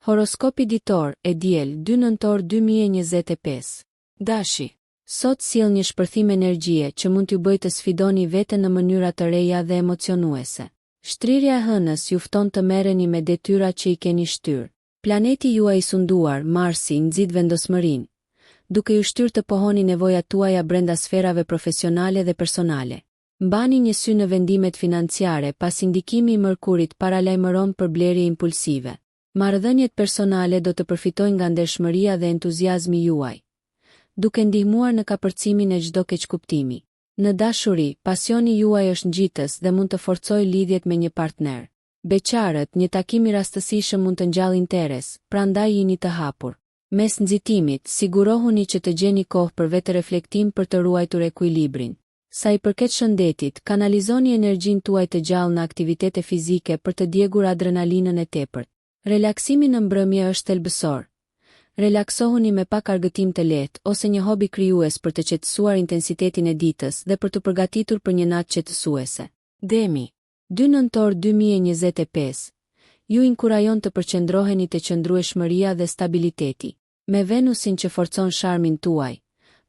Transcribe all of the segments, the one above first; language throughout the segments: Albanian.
Horoskopi ditor, e diel, 2 nëntor 2025. Dashi. Sot sjell një shpërthim energjie që mund t'ju bëjë të sfidoni veten në mënyra të reja dhe emocionuese. Shtrirja e hënës ju fton të merreni me detyrat që i keni shtyrë. Planeti juaj i sunduar, Marsi, nxit vendosmërinë, duke ju shtyrë të pohoni nevojat tuaja brenda sferave profesionale dhe personale. Mbani një sy në vendimet financiare pas indikimi i Mërkurit paralajmëron për blerje impulsive. Marrëdhëniet personale do të përfitojnë nga ndershmëria dhe entuziazmi juaj, duke ndihmuar në kapërcimin e çdo keqkuptimi. Në dashuri, pasioni juaj është ngjitës dhe mund të forcojë lidhjet me një partner. Beqarët, një takim i rastësishëm mund të ngjallë interes, prandaj jini të hapur. Mes nxitimit, sigurohuni që të gjeni kohë për vetë reflektim për të ruajtur ekuilibrin. Sa i përket shëndetit, kanalizoni energjinë tuaj të gjallë në aktivitete fizike për të djegur adrenalinën e tepërt. Relaksimi në mbrëmje është thelbësor. Relaksohuni me pak argëtim të lehtë ose një hobi krijues për të qetësuar intensitetin e ditës dhe për të përgatitur për një natë qetësuese. Demi. 2 nëntor 2025. Ju inkurajon të përqendroheni te qëndrueshmëria dhe stabiliteti. Me Venusin që forcon sharmin tuaj,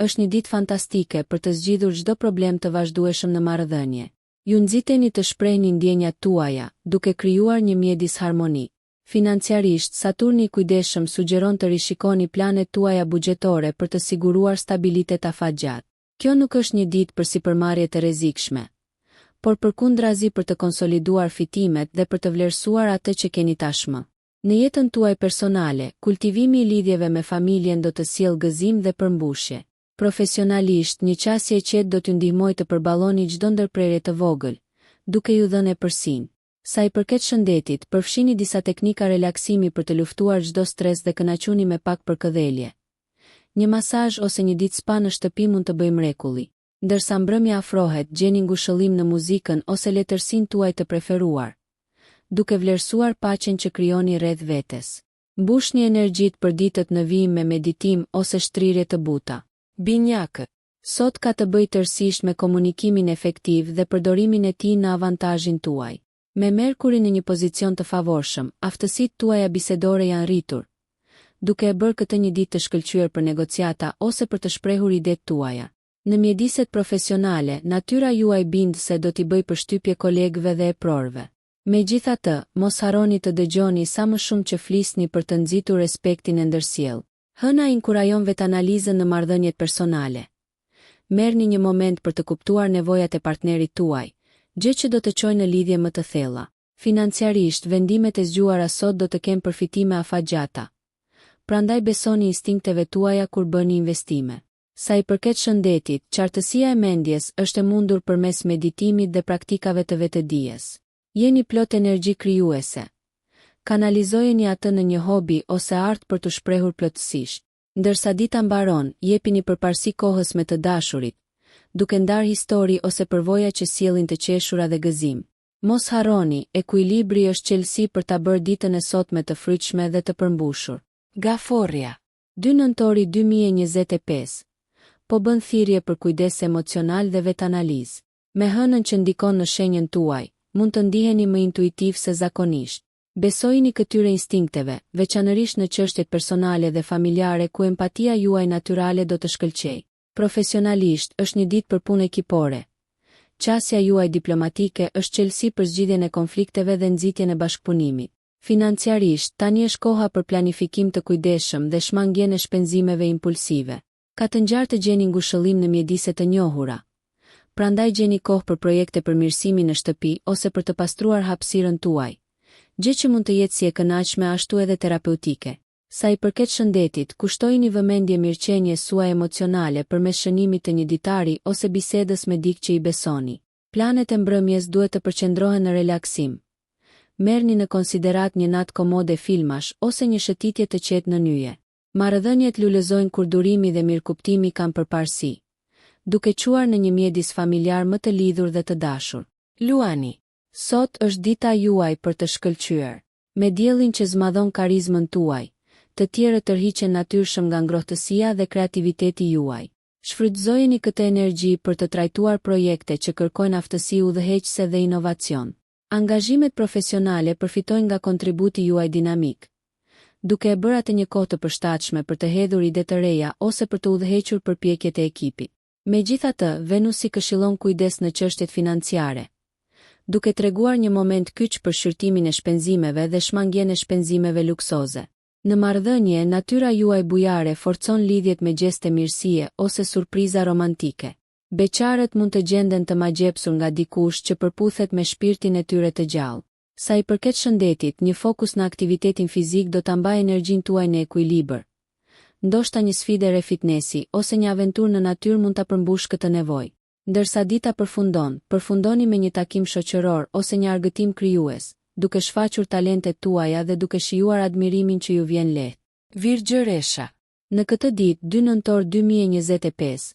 është një ditë fantastike për të zgjidhur çdo problem të vazhdueshëm në marrëdhënie. Ju nxiteni të shprehni ndjenjat tuaja, duke krijuar një mjedis harmonik. Financiarisht, Saturni i kujdesshëm sugjeron të rishikoni planet tuaja buxhetore për të siguruar stabilitet afatgjatë. Kjo nuk është një ditë për sipërmarrje të rrezikshme, por përkundrazi për të konsoliduar fitimet dhe për të vlerësuar atë që keni tashmë. Në jetën tuaj personale, kultivimi i lidhjeve me familjen do të sjellë gëzim dhe përmbushje. Profesionalisht, një qasje e qetë do t'ju ndihmojë të përballoni çdo ndërprerje të vogël, duke ju dhënë përsinë. Sa i përket shëndetit, përfshini disa teknika relaksimi për të luftuar çdo stres dhe kënaquni me pak përkëdhelje. Një masazh ose një ditë spa në shtëpi mund të bëjë mrekulli. Ndërsa mbrëmja afrohet, gjeni ngushëllim në muzikën ose letërsinë tuaj të preferuar, duke vlerësuar paqen që krijoni rreth vetes. Mbushni energjitë për ditët në vijim me meditim ose shtrirje të buta. Binjakët. Sot ka të bëjë tërësisht me komunikimin efektiv dhe përdorimin e tij në avantazhin tuaj. Me Merkurin në një pozicion të favorshëm, aftësitë tuaja bisedore janë rritur, duke e bërë këtë një ditë të shkëlqyer për negociata ose për të shprehur idetë tuaja. Në mjediset profesionale, natyra juaj bind se do t'i bëj përshtypje kolegëve dhe e prorëve. Megjithatë, mos harroni të dëgjoni sa më shumë që flisni për të nxitur respektin e ndërsjellë. Hëna inkurajon vetanalizën në marrëdhëniet personale. Merrni një moment për të kuptuar nevojat e partnerit tuaj, gjë që do të çojë në lidhje më të thella. Financiarisht, vendimet e zgjuara sot do të kenë përfitime afatgjata. Prandaj besoni instinkteve tuaja kur bëni investime. Sa i përket shëndetit, qartësia e mendjes është e mundur përmes meditimit dhe praktikave të vetëdijes. Jeni plot energji krijuese. Kanalizojeni atë në një hobi ose art për të shprehur plotësisht. Ndërsa dita mbaron, jepini përparësi kohës me të dashurit, duke ndarë histori ose përvoja që sjellin të qeshura dhe gëzim. Mos harroni, ekuilibri është çelësi për ta bërë ditën e sotme të frytshme dhe të përmbushur. Gaforria. 2 nëntori 2025. Po bën thirrje për kujdes emocional dhe vetanalizë. Me hënën që ndikon në shenjën tuaj, mund të ndiheni më intuitiv se zakonisht. Besojini këtyre instinkteve, veçanërisht në çështjet personale dhe familjare ku empatia juaj natyrale do të shkëlqejë. Profesionalisht, është një ditë për punë ekipore. Qasja juaj diplomatike është çelësi për zgjidhjen e konflikteve dhe nxitjen e bashkëpunimit. Financiarisht, tani është koha për planifikim të kujdesshëm dhe shmangjen e shpenzimeve impulsive. Ka të ngjarë të gjeni ngushëllim në mjedise të njohura. Prandaj gjeni kohë për projekte përmirësimi në shtëpi ose për të pastruar hapësirën tuaj, gjë që mund të jetë si e kënaqshme ashtu edhe terapeutike. Sa i përket shëndetit, kushtojini vëmendje mirëqenies suaj emocionale përmes shënimit të një ditari ose bisedës me dikë që i besoni. Planet e mbrëmjes duhet të përqendrohen në relaksim. Merrni në konsiderat një natë komode filmash ose një shëtitje të qetë në yje. Marrëdhëniet lulëzojnë kur durimi dhe mirëkuptimi kanë përparësi, duke quar në një mjedis familjar më të lidhur dhe të dashur. Luani. Sot është dita juaj për të shkëlqyer. Me diellin që zmadhon karizmën tuaj, të tjerët tërhiqen natyrshëm nga ngrohtësia dhe kreativiteti juaj. Shfrytëzojeni këtë energji për të trajtuar projekte që kërkojnë aftësi udhëheqëse dhe inovacion. Angazhimet profesionale përfitojnë nga kontributi juaj dinamik, duke e bërë atë një kohë të përshtatshme për të hedhur ide të reja ose për të udhëhequr përpjekjet e ekipit. Megjithatë, Venusi këshillon kujdes në çështjet financiare, duke treguar një moment kyç për shqyrtimin e shpenzimeve dhe shmangjen e shpenzimeve luksoze. Në marrëdhënie, natyra juaj bujare forcon lidhjet me gjeste mirësie ose surpriza romantike. Beqarët mund të gjenden të magjepsur nga dikush që përputhet me shpirtin e tyre të gjallë. Sa i përket shëndetit, një fokus në aktivitetin fizik do ta mbajë energjinë tuaj në ekuilibër. Ndoshta një sfidë re fitnesi ose një aventurë në natyrë mund ta përmbush këtë nevojë. Ndërsa dita përfundoni me një takim shoqëror ose një argëtim krijues, duke shfaqur talentet tuaja dhe duke shijuar admirimin që ju vjen lehtë. Virgjëresha. Në këtë ditë, 2 nëntor 2025,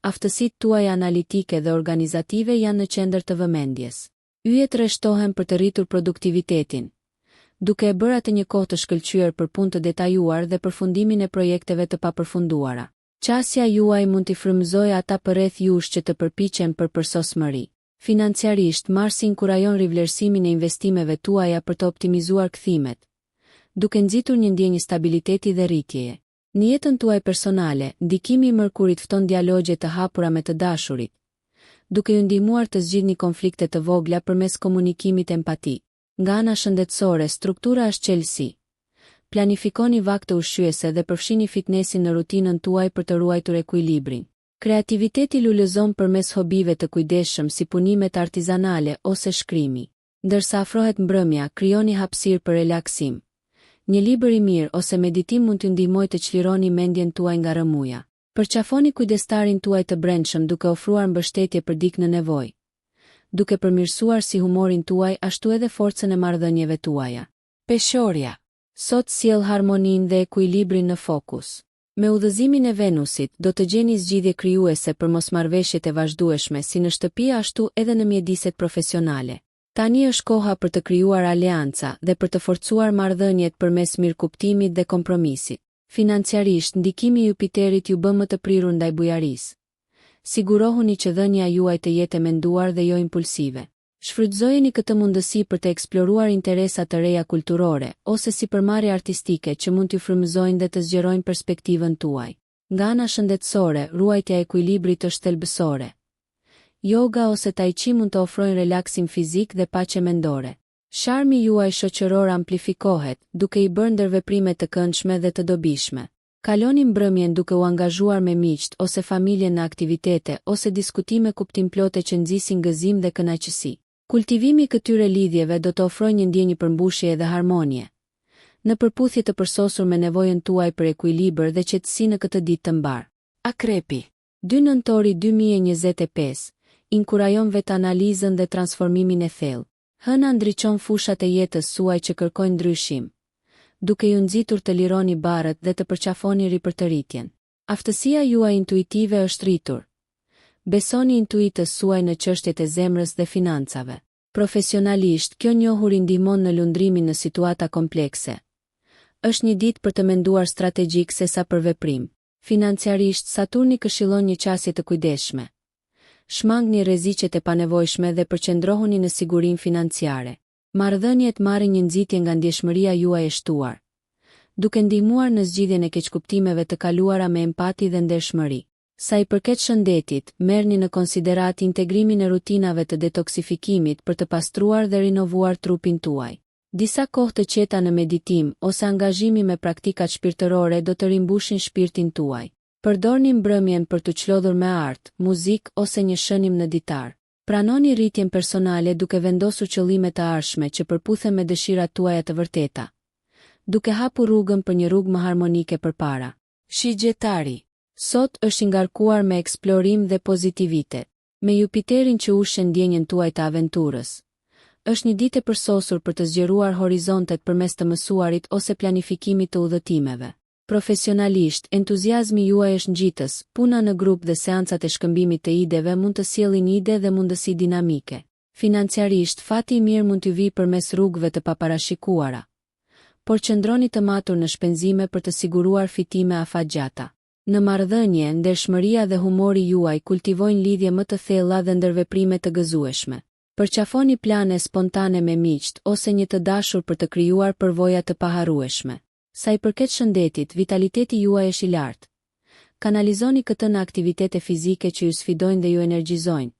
aftësitë tuaja analitike dhe organizative janë në qendër të vëmendjes. Yjet rreshtohen për të rritur produktivitetin, duke e bërë atë një kohë të shkëlqyer për punë të detajuar dhe përfundimin e projekteve të papërfunduara. Qasja juaj mund t'i frymëzojë ata përreth jush që të përpiqen për përsosmëri. Financiarisht, Marsi inkurajon rivlerësimin e investimeve tuaja për të optimizuar kthimet, duke nxitur një ndjenjë stabiliteti dhe rritjeje. Në jetën tuaj personale, ndikimi i Mërkurit fton dialogje të hapura me të dashurit, duke ju ndihmuar të zgjidhni konflikte të vogla përmes komunikimit empatik. Nga ana shëndetësore, struktura është qelësi. Planifikoni vakte ushqyese dhe përfshini fitnesin në rutinën tuaj për të ruajtur ekuilibrin. Kreativiteti lulëzon përmes hobive të kujdesshëm si punimet artizanale ose shkrimi. Ndërsa afrohet mbrëmja, krijoni hapësirë për relaksim. Një libër i mirë ose meditim mund t'ju ndihmojë të çlironi mendjen tuaj nga rëmuja. Përqafoni kujdestarin tuaj të brendshëm duke ofruar mbështetje për dikë në nevojë, duke përmirësuar si humorin tuaj ashtu edhe forcën e marrëdhënieve tuaja. Peshorja. Sot sjell harmoninë dhe ekuilibrin në fokus. Me udhëzimin e Venusit, do të gjeni zgjidhje krijuese për mosmarrveshjet e vazhdueshme si në shtëpi ashtu edhe në mjediset profesionale. Tani është koha për të krijuar aleanca dhe për të forcuar marrëdhëniet përmes mirëkuptimit dhe kompromisit. Financiarisht, ndikimi i Jupiterit ju bën më të prirur ndaj bujarisë. Sigurohuni që dhënia juaj të jetë e menduar dhe jo impulsive. Shfrytëzojeni këtë mundësi për të eksploruar interesa të reja kulturore ose sipërmarrje artistike që mund t'ju frymëzojnë dhe të zgjerojnë perspektivën tuaj. Nga ana shëndetësore, ruajtja e ekuilibrit është thelbësore. Yoga ose tai chi mund të ofrojnë relaksim fizik dhe paqe mendore. Sharmi juaj shoqëror amplifikohet, duke i bërë ndërveprime të këndshme dhe të dobishme. Kaloni mbrëmjen duke u angazhuar me miqt ose familjen në aktivitete ose diskutime kuptimplote që nxisin gëzim dhe kënaqësi. Kultivimi i këtyre lidhjeve do të ofrojë një ndjenjë përmbushjeje dhe harmonie, në përputhje të përsosur me nevojën tuaj për ekuilibër dhe qetësi në këtë ditë të mbar. Akrepi. 2 nëntori 2025 inkurajon vetanalizën dhe transformimin e thellë. Hëna ndriçon fushat e jetës suaj që kërkojnë ndryshim, duke ju nxitur të lironi barët dhe të përqafoni ripërtëritjen. Aftësia juaj intuitive është rritur. Besoni intuitës suaj në çështjet e zemrës dhe financave. Profesionalisht, kjo njohuri ndihmon në lundrimin në situata komplekse. Është një ditë për të menduar strategjik sesa për veprim. Financiarisht, Saturni këshillon një qasje të kujdesshme. Shmangni rreziqet e panevojshme dhe përqendrohuni në sigurinë financiare. Marrëdhëniet marrin një nxitje nga ndjeshmëria juaj e shtuar, duke ndihmuar në zgjidhjen e keqkuptimeve të kaluara me empati dhe ndershmëri. Sa i përket shëndetit, merrni në konsiderat integrimin e rutinave të detoksifikimit për të pastruar dhe rinovuar trupin tuaj. Disa kohë të qeta në meditim ose angazhimi me praktikat shpirtërore do të rimbushin shpirtin tuaj. Përdorni mbrëmjen për të çlodhur me art, muzikë ose një shënim në ditar. Pranoni rritjen personale duke vendosur qëllime të ardhshme që përputhen me dëshirat tuaja të vërteta, duke hapur rrugën për një rrugë më harmonike përpara. Shigjetari. Sot është i ngarkuar me eksplorim dhe pozitivitet. Me Jupiterin që ushqen ndjenjen tuaj të aventurës, është një ditë e përsosur për të zgjeruar horizontet përmes të mësuarit ose planifikimit të udhëtimeve. Profesionalisht, entuziazmi juaj është ngjitës, puna në grup dhe seancat e shkëmbimit të ideve mund të sjellin ide dhe mundësi dinamike. Financiarisht, fati i mirë mund t'ju vijë përmes rrugëve të paparashikuara, por qëndroni të matur në shpenzime për të siguruar fitime afatgjata. Në marrëdhënie, ndershmëria dhe humori juaj kultivojnë lidhje më të thella dhe ndërveprime të gëzueshme. Përqafoni plane spontane me miqt ose një të dashur për të krijuar përvoja të paharrueshme. Sa i përket shëndetit, vitaliteti juaj është i lartë. Kanalizoni këtë në aktivitete fizike që ju sfidojnë dhe ju energjizojnë,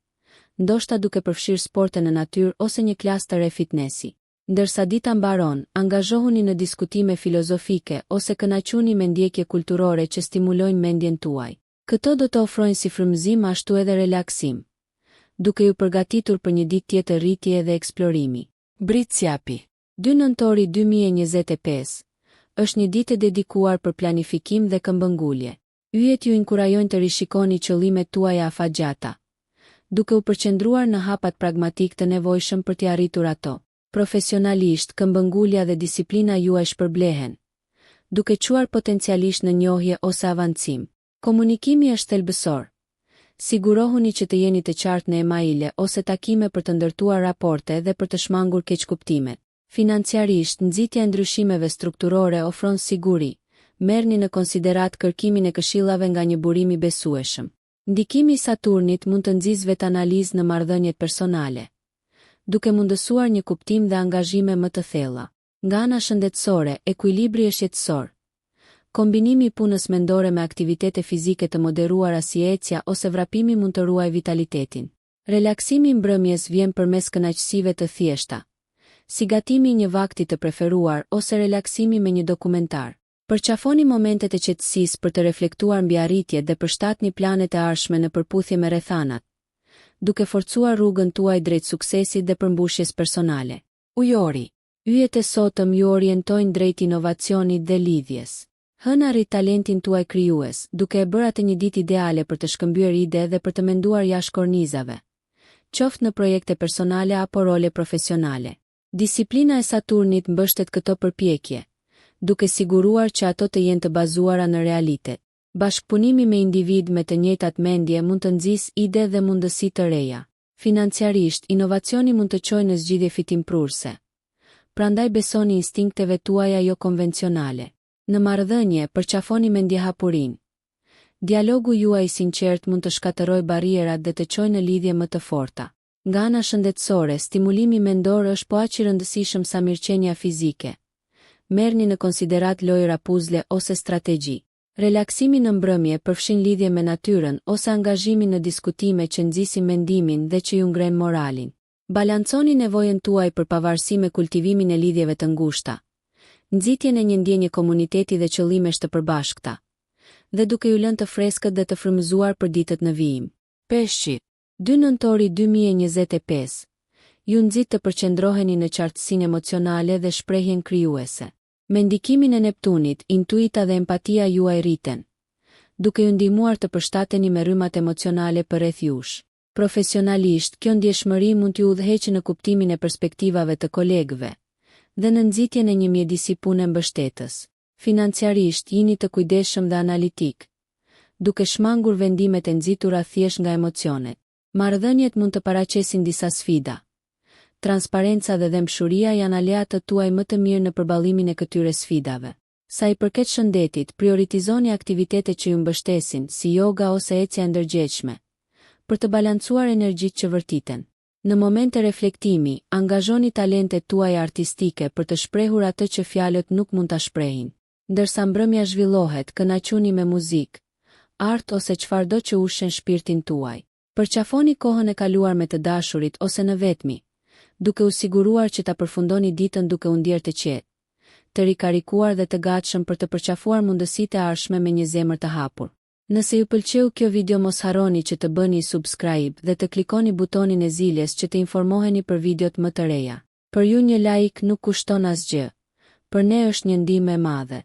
ndoshta duke përfshirë sporte në natyrë ose një klasë të re fitnessi. Ndërsa dita mbaron, angazhohuni në diskutime filozofike ose kënaquni me ndjekje kulturore që stimulojnë mendjen tuaj. Këto do të ofrojnë si frymëzim ashtu edhe relaksim, duke ju përgatitur për një ditë tjetër rritje dhe eksplorimi. Britsjapi. 2 nëntori 2025 është një ditë e dedikuar për planifikim dhe këmbëngulje. Yjet ju inkurajojnë të rishikoni qëllimet tuaja afatgjata, duke u përqendruar në hapat pragmatik të nevojshëm për t'i arritur ato. Profesionalisht, këmbëngulja dhe disiplina juaj shpërblehen, duke quar potencialisht në njohje ose avancim. Komunikimi është thelbësor. Sigurohuni që të jeni të qartë në emaile ose takime për të ndërtuar raporte dhe për të shmangur keqkuptimet. Financiarisht, nxitja e ndryshimeve strukturore ofron siguri. Merrni në konsiderat kërkimin e këshillave nga një burim i besueshëm. Ndikimi i Saturnit mund të nxjisë vetanalizë në marrëdhëniet personale, duke mundësuar një kuptim dhe angazhime më të thella. Nga ana shëndetësore, ekuilibri është jetësor. Kombinimi i punës mendore me aktivitete fizike të moderuara si ecja ose vrapimi mund të ruajë vitalitetin. Relaksimi mbrëmjes vjen përmes kënaqësive të thjeshta, si gatimi i një vakti të preferuar ose relaksimi me një dokumentar. Përqafoni momentet e qetësisë për të reflektuar mbi arritjet dhe përshtatni planet e ardhshme në përputhje me rrethanat, duke forcuar rrugën tuaj drejt suksesit dhe përmbushjes personale. Ujori. Yjet e sotëm ju orientojnë drejt inovacionit dhe lidhjes. Hëna arrit talentin tuaj krijues, duke e bërë atë një ditë ideale për të shkëmbyer ide dhe për të menduar jashtë kornizave, qoftë në projekte personale apo role profesionale. Disiplina e Saturnit mbështet këto përpjekje, duke siguruar që ato të jenë të bazuara në realitet. Bashkëpunimi me individ me të njëjtat mendje mund të nxjisë ide dhe mundësi të reja. Financiarisht, inovacioni mund të çojë në zgjidhje fitimprurse. Prandaj besoni instinkteve tuaja jo konvencionale. Në marrëdhënie, përqafoni me ndjehapurinë. Dialogu juaj i sinqert mund të shkatërrojë barrierat dhe të çojë në lidhje më të forta. Nga ana shëndetësore, stimulimi mendor është po aq i rëndësishëm sa mirëqenia fizike. Merrni në konsiderat lojëra puzle ose strategji. Relaksimi në mbrëmje përfshin lidhje me natyrën ose angazhimin në diskutime që nxisin mendimin dhe që ju ngrenë moralin. Balanconi nevojën tuaj për pavarësi me kultivimin e lidhjeve të ngushta, nxitjen e një ndjenje komuniteti dhe qëllimesh të përbashkëta, dhe duke ju lënë të freskët dhe të frymëzuar për ditët në vijim. Peshqi. 2 nëntori 2025 ju nxit të përqendroheni në qartësinë emocionale dhe shprehjen krijuese. Me ndikimin e Neptunit, intuita dhe empatia juaj rriten, duke ju ndihmuar të përshtateni me rrymat emocionale përreth jush. Profesionalisht, kjo ndjeshmëri mund t'ju udhëheqë në kuptimin e perspektivave të kolegëve dhe në nxitjen e një mjedisi pune mbështetës. Financiarisht, jini të kujdesshëm dhe analitik, duke shmangur vendimet e nxitura thjesht nga emocionet. Marrëdhëniet mund të paraqesin disa sfida. Transparenca dhe dëmshuria janë aleatët tuaj më të mirë në përballimin e këtyre sfidave. Sa i përket shëndetit, prioritizoni aktivitete që ju mbështesin, si yoga ose ecja e ndërgjegjshme, për të balancuar energjitë që vërtiten. Në momente reflektimi, angazhoni talentet tuaja artistike për të shprehur atë që fjalët nuk mund ta shprehin. Ndërsa mbrëmja zhvillohet, kënaquni me muzikë, art ose çfarëdo që ushqen shpirtin tuaj. Përqafoni kohën e kaluar me të dashurit ose në vetmi, duke u siguruar që ta përfundoni ditën duke u ndjerë të qetë, të rikarikuar dhe të gatshëm për të përqafuar mundësitë e ardhshme me një zemër të hapur. Nëse ju pëlqeu kjo video, mos harroni që të bëni subscribe dhe të klikoni butonin e ziljes që të informoheni për videot më të reja. Për ju një like nuk kushton asgjë, për ne është një ndihmë e madhe.